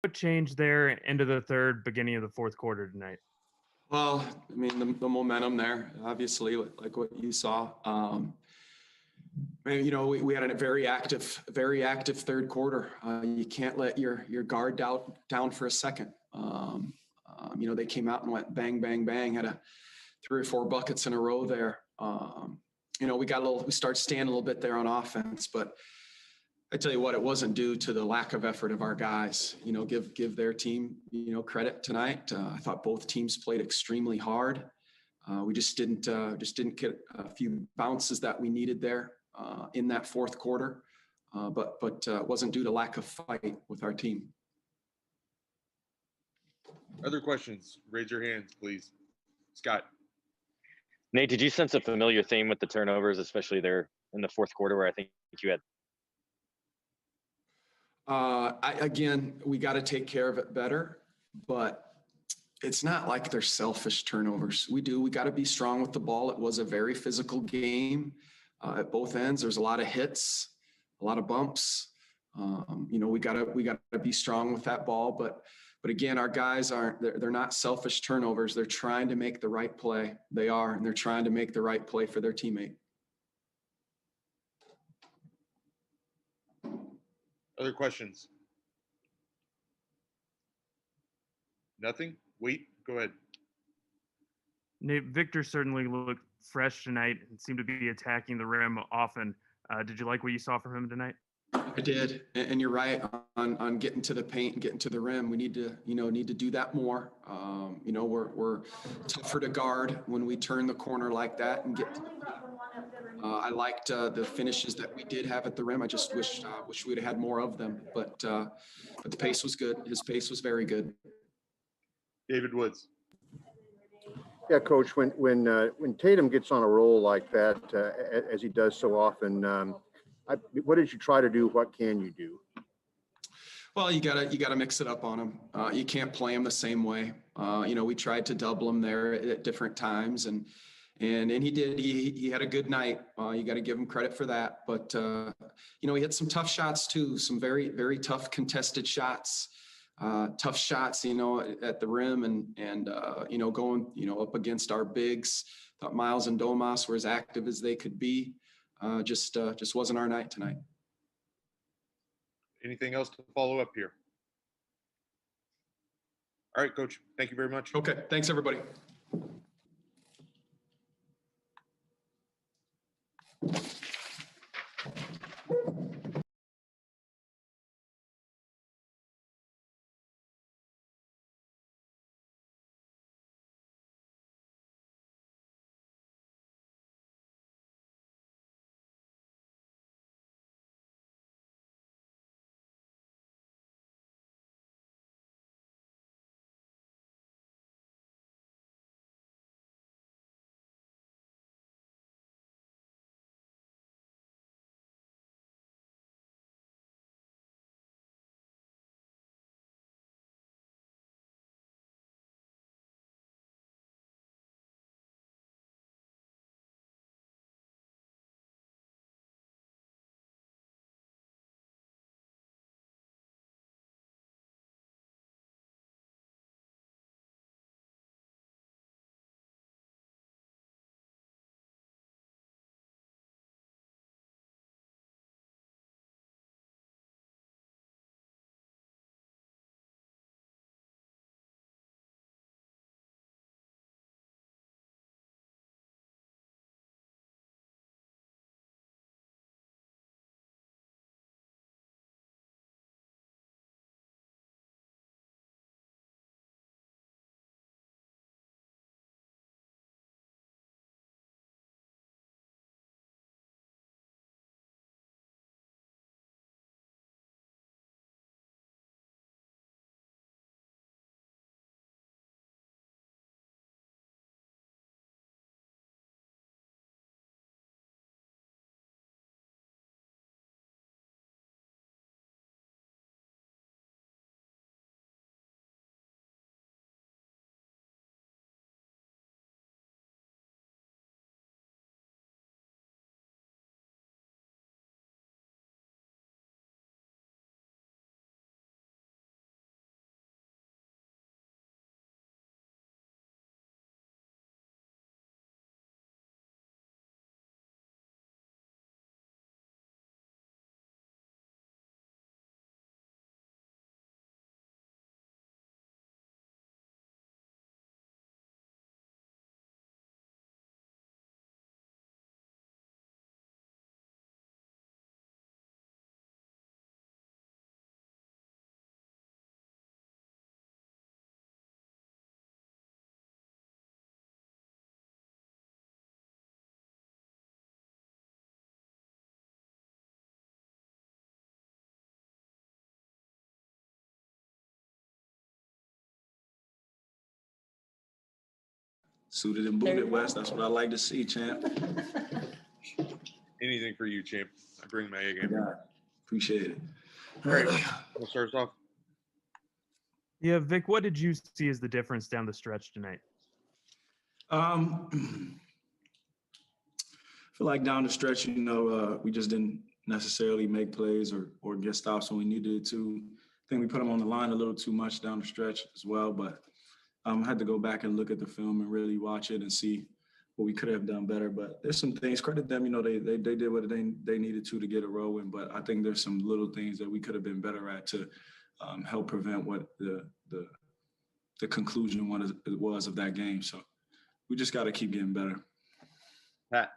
What changed there into the third, beginning of the fourth quarter tonight? Well, I mean, the momentum there, obviously, like what you saw. And, we had a very active third quarter. You can't let your guard down for a second. They came out and went bang, bang, bang, had 3 or 4 buckets in a row there. We started standing a little bit there on offense, but I tell you what, it wasn't due to the lack of effort of our guys. Give their team, credit tonight. I thought both teams played extremely hard. We just didn't get a few bounces that we needed there in that fourth quarter. But it wasn't due to lack of fight with our team. Other questions? Raise your hands, please. Scott. Nate, did you sense a familiar theme with the turnovers, especially there in the fourth quarter where I think you had? We got to take care of it better, but it's not like they're selfish turnovers. We got to be strong with the ball. It was a very physical game at both ends. There's a lot of hits, a lot of bumps. We got to be strong with that ball, but again, our guys they're not selfish turnovers. They're trying to make the right play. And they're trying to make the right play for their teammate. Other questions? Nothing? Wait, go ahead. Nate, Victor certainly looked fresh tonight and seemed to be attacking the rim often. Did you like what you saw from him tonight? I did, and you're right on getting to the paint and getting to the rim. We need to do that more. We're tougher to guard when we turn the corner like that and get. I liked the finishes that we did have at the rim. I just wish we'd have had more of them. But the pace was good. His pace was very good. David Woods. Yeah, Coach. When Tatum gets on a roll like that, as he does so often, what did you try to do? What can you do? Well, you gotta mix it up on him. You can't play him the same way. We tried to double him there at different times, and he did. He had a good night. You got to give him credit for that. But he had some tough shots too. Some very, very tough contested shots. Tough shots, at the rim and going, up against our bigs. Thought Miles and Domas were as active as they could be. Just wasn't our night tonight. Anything else to follow up here? All right, Coach. Thank you very much. Okay. Thanks, everybody. Suited and booted, Wes. That's what I like to see, champ. Anything for you, champ. I bring my A game. Yeah, appreciate it. All right, we'll start us off. Yeah, Vic, what did you see as the difference down the stretch tonight? I feel like down the stretch, we just didn't necessarily make plays or get stops when we needed to. I think we put them on the line a little too much down the stretch as well, but I had to go back and look at the film and really watch it and see what we could have done better. But there's some things, credit them, they did what they needed to get a row in, but I think there's some little things that we could have been better at to help prevent what the conclusion was of that game. So we just got to keep getting better. Pat.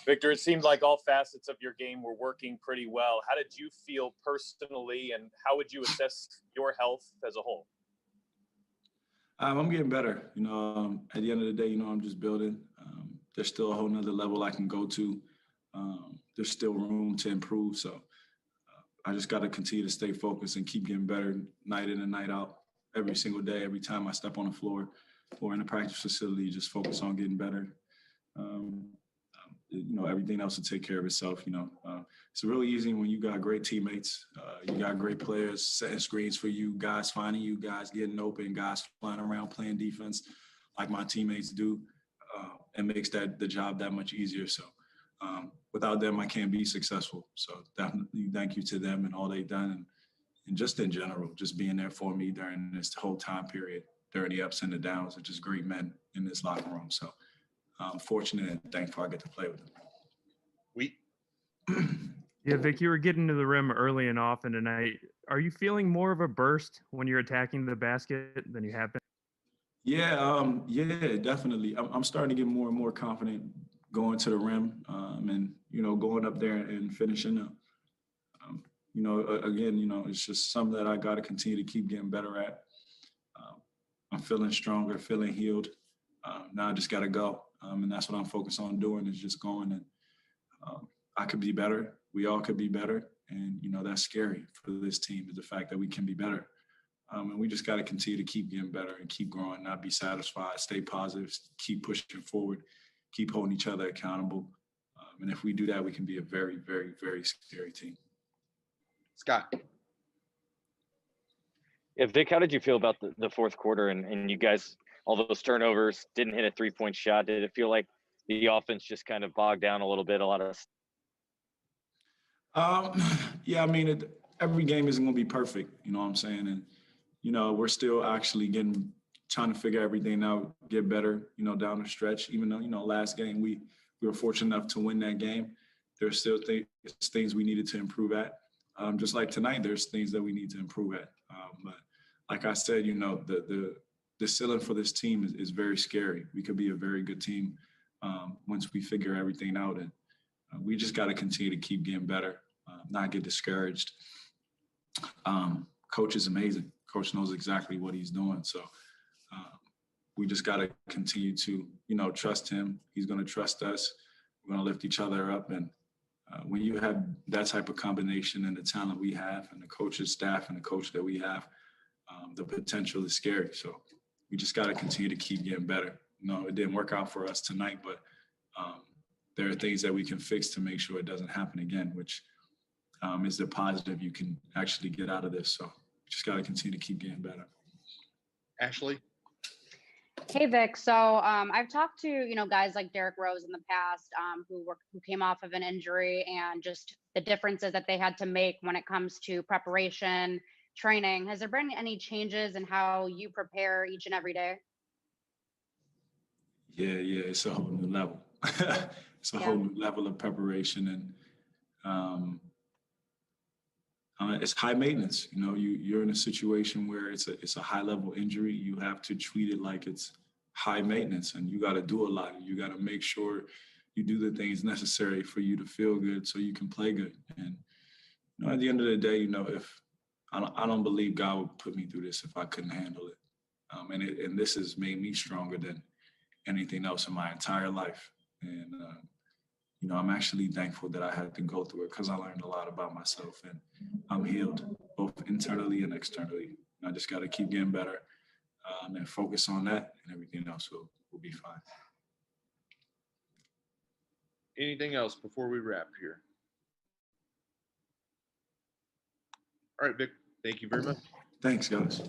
Victor, it seemed like all facets of your game were working pretty well. How did you feel personally, and how would you assess your health as a whole? I'm getting better. At the end of the day, I'm just building. There's still a whole nother level I can go to. There's still room to improve. So I just got to continue to stay focused and keep getting better night in and night out, every single day, every time I step on the floor or in the practice facility, just focus on getting better. Everything else will take care of itself. It's really easy when you got great teammates, you got great players setting screens for you, guys finding you, guys getting open, guys flying around playing defense like my teammates do. It makes the job that much easier. So without them, I can't be successful. So definitely thank you to them and all they've done. And just in general, just being there for me during this whole time period, during the ups and the downs, are just great men in this locker room. So I'm fortunate and thankful I get to play with them. Yeah, Vic, you were getting to the rim early and often tonight. Are you feeling more of a burst when you're attacking the basket than you have been? Yeah, definitely. I'm starting to get more and more confident going to the rim and, going up there and finishing up. Again, it's just something that I got to continue to keep getting better at. I'm feeling stronger, feeling healed. Now I just got to go. And that's what I'm focused on doing, is just going. And I could be better. We all could be better. And, that's scary for this team, is the fact that we can be better. And we just got to continue to keep getting better and keep growing, not be satisfied, stay positive, keep pushing forward, keep holding each other accountable. And if we do that, we can be a very, very, very scary team. Scott. Yeah, Vic, how did you feel about the fourth quarter and you guys, all those turnovers, didn't hit a 3-point shot? Did it feel like the offense just kind of bogged down a little bit? Every game isn't going to be perfect, you know what I'm saying? And, we're still actually trying to figure everything out, get better, down the stretch. Even though, last game we were fortunate enough to win that game, there's still things we needed to improve at. Just like tonight, there's things that we need to improve at. But like I said, the ceiling for this team is very scary. We could be a very good team once we figure everything out. And we just got to continue to keep getting better, not get discouraged. Coach is amazing. Coach knows exactly what he's doing. So we just got to continue to, trust him. He's going to trust us. We're going to lift each other up. And when you have that type of combination and the talent we have and the coach's staff and the coach that we have, the potential is scary. So we just got to continue to keep getting better. It didn't work out for us tonight, but there are things that we can fix to make sure it doesn't happen again, which is the positive you can actually get out of this. So we just got to continue to keep getting better. Ashley. Hey, Vic. So I've talked to, guys like Derrick Rose in the past who came off of an injury, and just the differences that they had to make when it comes to preparation, training. Has there been any changes in how you prepare each and every day? Yeah, it's a whole new level. It's a whole new level of preparation, and it's high maintenance. You're in a situation where it's a high level injury. You have to treat it like it's high maintenance, and you got to do a lot. You got to make sure you do the things necessary for you to feel good, so you can play good. And at the end of the day, if I don't believe God would put me through this if I couldn't handle it. And this has made me stronger than anything else in my entire life. And I'm actually thankful that I had to go through it, because I learned a lot about myself, and I'm healed both internally and externally. I just got to keep getting better. and focus on that, and everything else will be fine. Anything else before we wrap here? All right, Vic, thank you very much. Thanks, guys.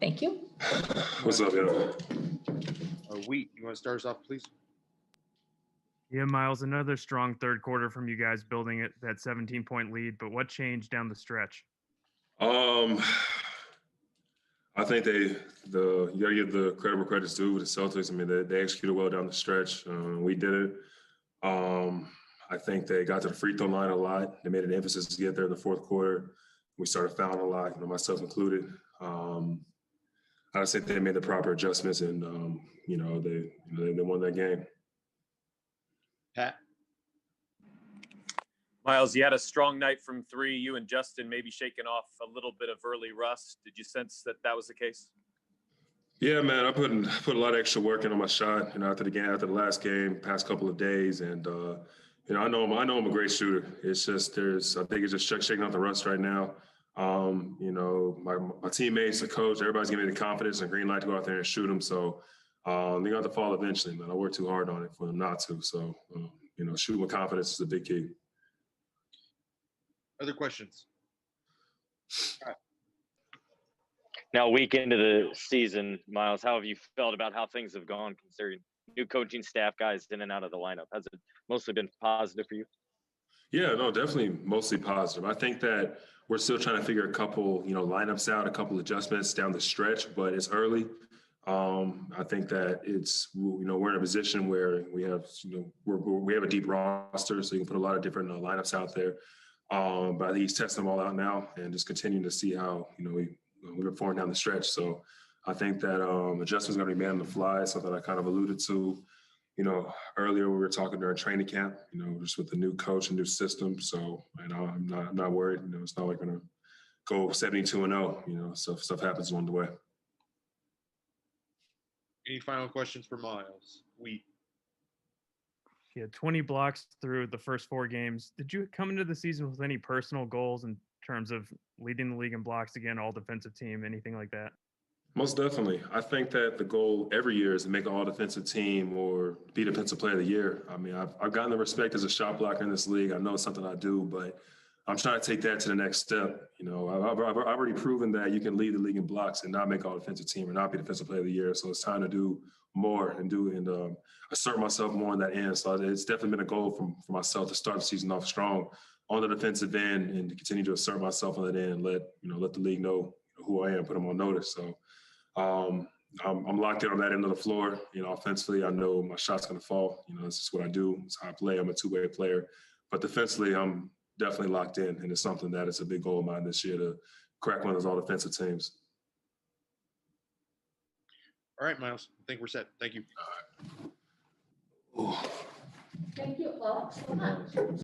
Thank you. What's up, yo? Wheat, you want to start us off, please? Yeah, Miles, another strong third quarter from you guys building it that 17-point lead, but what changed down the stretch? I think you gotta give the credible credits due with the Celtics. I mean, they executed well down the stretch. We did it. I think they got to the free throw line a lot. They made an emphasis to get there in the fourth quarter. we started fouling a lot, myself included. I just think they made the proper adjustments, and they won that game. Pat? Miles, you had a strong night from three. You and Justin maybe shaking off a little bit of early rust. Did you sense that that was the case? Yeah, man, I put a lot of extra work in on my shot, after the last game, past couple of days, and I know I'm a great shooter. It's just I think it's just shaking off the rust right now. My teammates, the coach, everybody's giving me the confidence and green light to go out there and shoot them. So they got to fall eventually, man. I worked too hard on it for them not to. So shooting with confidence is a big key. Other questions? Now, a week into the season, Miles, how have you felt about how things have gone considering new coaching staff, guys in and out of the lineup? Has it mostly been positive for you? Yeah, no, definitely mostly positive. I think that we're still trying to figure a couple, lineups out, a couple adjustments down the stretch, but it's early. I think that we're in a position where we have, we have a deep roster, so you can put a lot of different lineups out there. But I think he's testing them all out now and just continuing to see how, we perform down the stretch. So I think that adjustments are going to be made on the fly, something I kind of alluded to, earlier we were talking during training camp, just with the new coach and new system. So, I'm not worried. It's not like going to go 72-0. Stuff happens along the way. Any final questions for Miles? He had 20 blocks through the first 4 games. Did you come into the season with any personal goals in terms of leading the league in blocks again, all defensive team, anything like that? Most definitely. I think that the goal every year is to make an all-defensive team or be defensive player of the year. I mean, I've gotten the respect as a shot blocker in this league. I know it's something I do, but I'm trying to take that to the next step. I've already proven that you can lead the league in blocks and not make all-defensive team or not be defensive player of the year. So it's time to do more and assert myself more on that end. So it's definitely been a goal for myself to start the season off strong on the defensive end and to continue to assert myself on that end and let the league know who I am, put them on notice. So I'm locked in on that end of the floor. Offensively, I know my shot's going to fall. This is what I do. It's how I play. I'm a two-way player. But defensively, I'm definitely locked in, and it's something that it's a big goal of mine this year to crack one of those all-defensive teams. All right, Miles. I think we're set. Thank you. Thank you all so much.